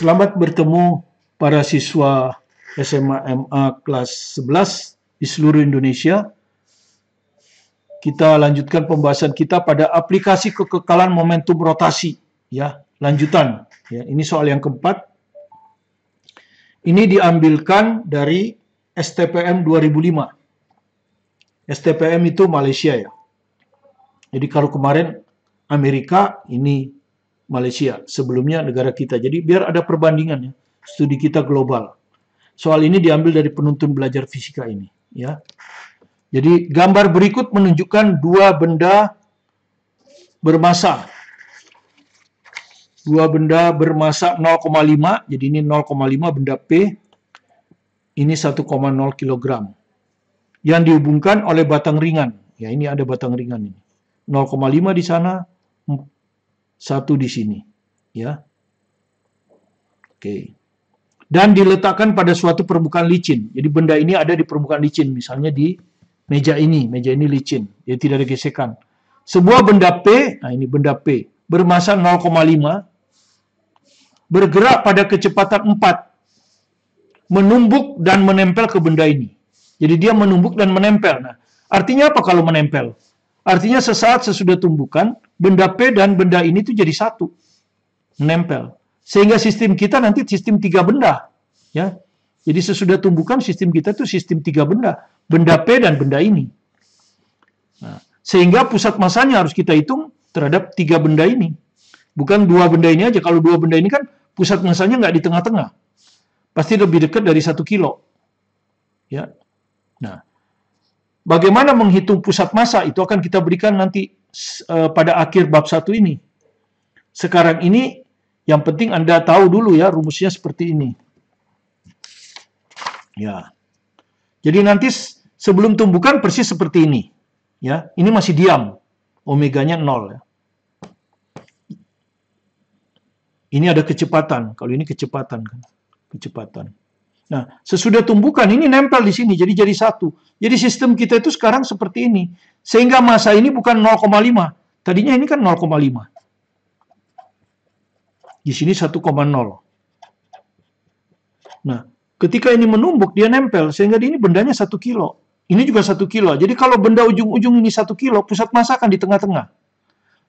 Selamat bertemu para siswa SMA MA kelas 11 di seluruh Indonesia. Kita lanjutkan pembahasan kita pada aplikasi kekekalan momentum rotasi, ya, lanjutan. Ya, ini soal yang keempat. Ini diambilkan dari STPM 2005. STPM itu Malaysia, ya. Jadi kalau kemarin Amerika, ini Malaysia, sebelumnya negara kita. Jadi biar ada perbandingan, ya, studi kita global. Soal ini diambil dari penuntun belajar fisika ini, ya. Jadi gambar berikut menunjukkan dua benda bermasa. Dua benda bermasa 0,5, jadi ini 0,5 benda P, ini 1,0 kg. Yang dihubungkan oleh batang ringan. Ya, ini ada batang ringan ini. 0,5 di sana, 1 di sini, ya. Oke. Dan diletakkan pada suatu permukaan licin. Jadi benda ini ada di permukaan licin, misalnya di meja ini licin, jadi tidak ada gesekan. Sebuah benda P, nah ini benda P, bermasa 0,5, bergerak pada kecepatan 4, menumbuk dan menempel ke benda ini. Jadi dia menumbuk dan menempel. Nah, artinya apa kalau menempel? Artinya sesaat sesudah tumbukan, benda P dan benda ini tuh jadi satu, menempel. Sehingga sistem kita nanti sistem 3 benda, ya. Jadi sesudah tumbukan sistem kita tuh sistem 3 benda P dan benda ini. Nah, sehingga pusat masanya harus kita hitung terhadap 3 benda ini. Bukan 2 benda ini aja. Kalau 2 benda ini kan pusat masanya nggak di tengah-tengah. Pasti lebih dekat dari 1 kilo. Ya. Nah, bagaimana menghitung pusat massa itu akan kita berikan nanti pada akhir bab 1 ini. Sekarang ini yang penting Anda tahu dulu, ya, rumusnya seperti ini. Ya. Jadi nanti sebelum tumbukan persis seperti ini. Ya, ini masih diam. Omeganya 0, ya. Ini ada kecepatan. Kalau ini kecepatan, kan. Kecepatan. Nah, sesudah tumbukan ini nempel di sini, jadi satu. Jadi sistem kita itu sekarang seperti ini. Sehingga massa ini bukan 0,5. Tadinya ini kan 0,5. Di sini 1,0. Nah, ketika ini menumbuk, dia nempel. Sehingga ini bendanya 1 kilo. Ini juga 1 kilo. Jadi kalau benda ujung-ujung ini 1 kilo, pusat massa akan di tengah-tengah.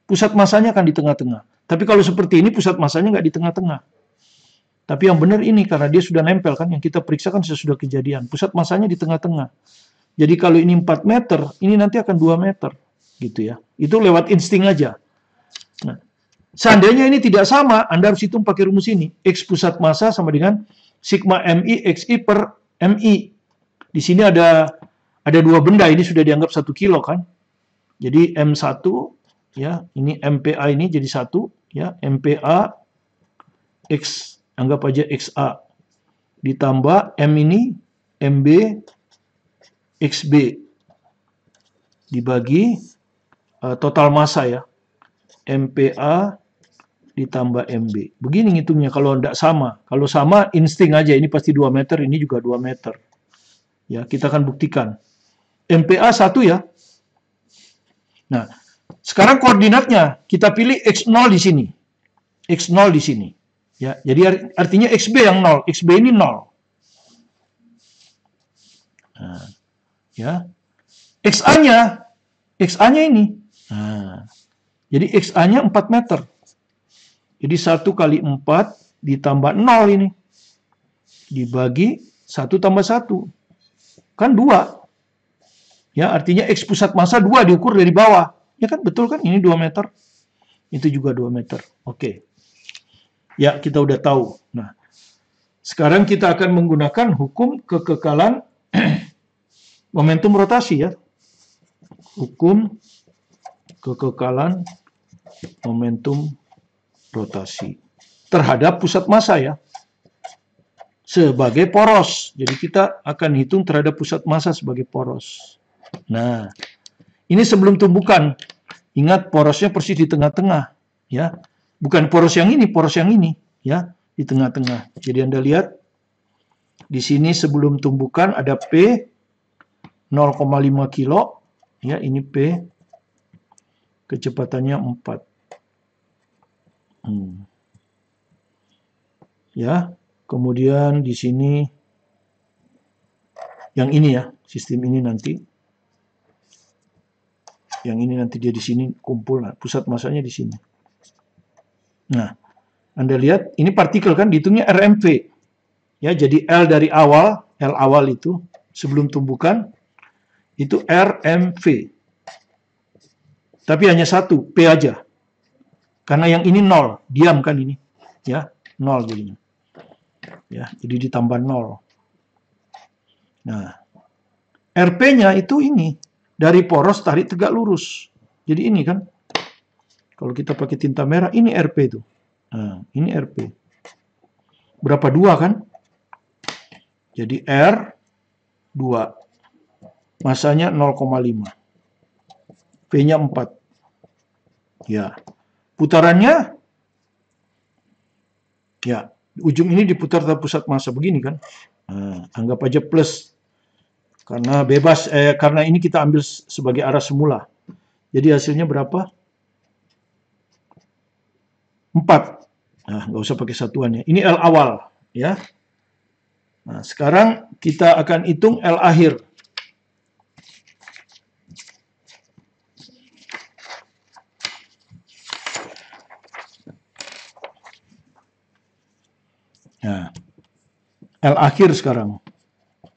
Pusat massanya akan di tengah-tengah. Tapi kalau seperti ini, pusat massanya nggak di tengah-tengah. Tapi yang benar ini, karena dia sudah nempel, kan, yang kita periksa kan sesudah kejadian. Pusat massanya di tengah-tengah. Jadi kalau ini 4 meter, ini nanti akan 2 meter. Gitu, ya. Itu lewat insting aja. Nah, seandainya ini tidak sama, Anda harus hitung pakai rumus ini. X pusat massa sama dengan sigma MI XI per MI. Di sini ada 2 benda, ini sudah dianggap 1 kilo, kan. Jadi M1, ya, ini MPA ini jadi 1, ya, MPA X, anggap aja XA. Ditambah M ini MB XB. Dibagi total massa, ya. MPA ditambah MB. Begini ngitungnya kalau tidak sama. Kalau sama insting aja, ini pasti 2 meter, ini juga 2 meter. Ya, kita akan buktikan. MPA 1, ya. Nah, sekarang koordinatnya kita pilih X0 di sini. X0 di sini. Ya, jadi artinya XB yang 0, XB ini 0. Nah, ya. XA-nya ini. Nah, jadi XA-nya 4 meter. Jadi 1 kali 4 ditambah 0 ini. Dibagi 1 tambah 1. Kan 2. Ya, artinya X pusat massa 2 diukur dari bawah. Ya kan, betul kan? Ini 2 meter. Itu juga 2 meter. Oke. Ya, kita udah tahu. Nah, sekarang kita akan menggunakan hukum kekekalan momentum rotasi, ya. Hukum kekekalan momentum rotasi terhadap pusat massa, ya, sebagai poros. Jadi kita akan hitung terhadap pusat massa sebagai poros. Nah, ini sebelum tumbukan. Ingat porosnya persis di tengah-tengah, ya. Bukan poros yang ini, poros yang ini, ya, di tengah-tengah. Jadi Anda lihat di sini sebelum tumbukan ada P 0,5 kilo, ya, ini P, kecepatannya 4. Ya. Kemudian di sini yang ini ya, sistem ini nanti. Yang ini nanti dia di sini kumpul, nah, pusat masanya di sini. Nah, Anda lihat ini partikel kan dihitungnya RMV. Ya, jadi L dari awal, L awal itu sebelum tumbukan itu RMV. Tapi hanya satu, P aja. Karena yang ini 0, diam kan ini. Ya, 0 jadinya. Ya, jadi ditambah 0. Nah, RP-nya itu ini dari poros tarik tegak lurus. Jadi ini kan, kalau kita pakai tinta merah, ini RP itu. Nah, ini RP. Berapa 2 kan? Jadi R 2. Masanya 0,5. P-nya 4. Ya. Putarannya, ya, ujung ini diputar ke pusat massa begini kan. Nah, anggap aja plus. Karena bebas, karena ini kita ambil sebagai arah semula. Jadi hasilnya berapa? 4. Nah, nggak usah pakai satuannya. Ini L awal, ya. Nah, sekarang kita akan hitung L akhir. Nah, L akhir sekarang.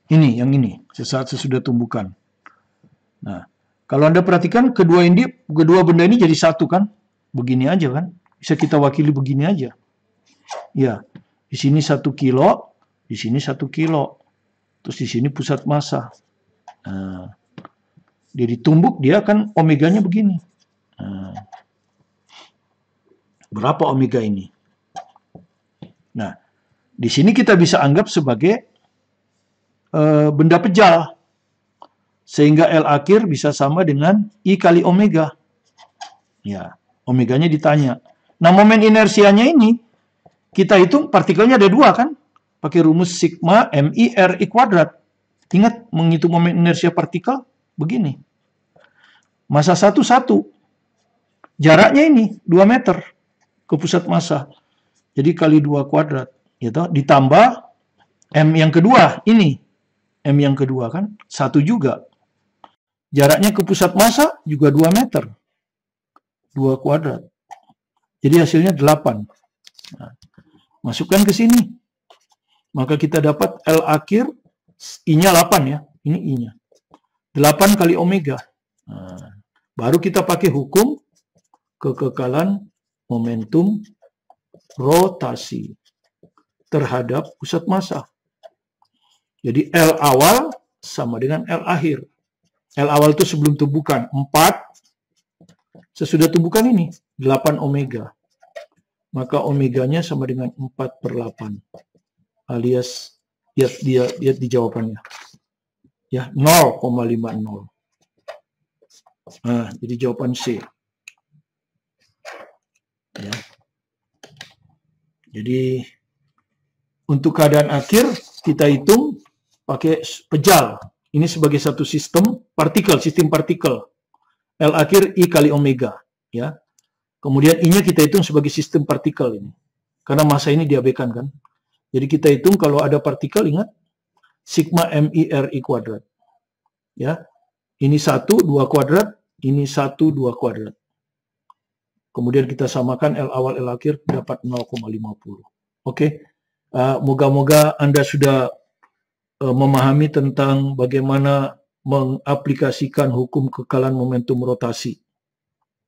Ini, yang ini, sesaat sesudah tumbukan. Nah, kalau Anda perhatikan kedua benda ini jadi satu kan? Begini aja kan? Bisa kita wakili begini aja. Ya, di sini 1 kilo, di sini 1 kilo. Terus di sini pusat massa. Nah, dia ditumbuk, dia kan omeganya begini. Nah, berapa omega ini? Nah, di sini kita bisa anggap sebagai benda pejal. Sehingga L akhir bisa sama dengan I kali omega. Ya, omeganya ditanya. Nah, momen inersianya ini, kita hitung partikelnya ada 2 kan? Pakai rumus sigma MI RI kuadrat. Ingat, menghitung momen inersia partikel, begini. Massa 1, 1. Jaraknya ini, 2 meter ke pusat massa. Jadi kali 2 kuadrat. Gitu. Ditambah M yang kedua, ini. M yang kedua kan, 1 juga. Jaraknya ke pusat massa juga 2 meter. 2 kuadrat. Jadi hasilnya 8. Nah, masukkan ke sini. Maka kita dapat L akhir, I-nya 8 ya. Ini I-nya. 8 kali omega. Nah, baru kita pakai hukum kekekalan momentum rotasi terhadap pusat massa. Jadi L awal sama dengan L akhir. L awal itu sebelum tumbukan 4. Sesudah tumbukan ini 8 omega. Maka omeganya sama dengan 4/8. Alias lihat di jawabannya. Ya, 0,50. Nah, jadi jawaban C. Ya. Jadi untuk keadaan akhir kita hitung pakai pejal. Ini sebagai satu sistem partikel, sistem partikel. L akhir I kali omega, ya. Kemudian I-nya kita hitung sebagai sistem partikel ini. Karena massa ini diabaikan kan. Jadi kita hitung kalau ada partikel, ingat sigma MI RI kuadrat. Ya. Ini 1 2 kuadrat, ini 1 2 kuadrat. Kemudian kita samakan L awal L akhir dapat 0,50. Oke. Moga-moga Anda sudah memahami tentang bagaimana mengaplikasikan hukum kekekalan momentum rotasi.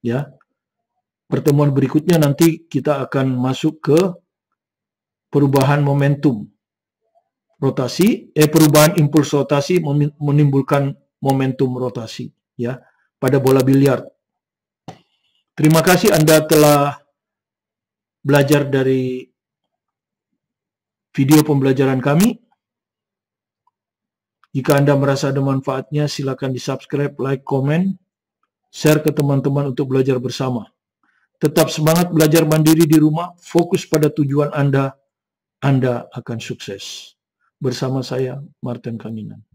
Ya. Pertemuan berikutnya nanti kita akan masuk ke perubahan momentum rotasi, perubahan impuls rotasi menimbulkan momentum rotasi, ya, pada bola biliar. Terima kasih Anda telah belajar dari video pembelajaran kami. Jika Anda merasa ada manfaatnya, silakan di-subscribe, like, komen, share ke teman-teman untuk belajar bersama. Tetap semangat belajar mandiri di rumah, fokus pada tujuan Anda akan sukses. Bersama saya, Martin Kaninan.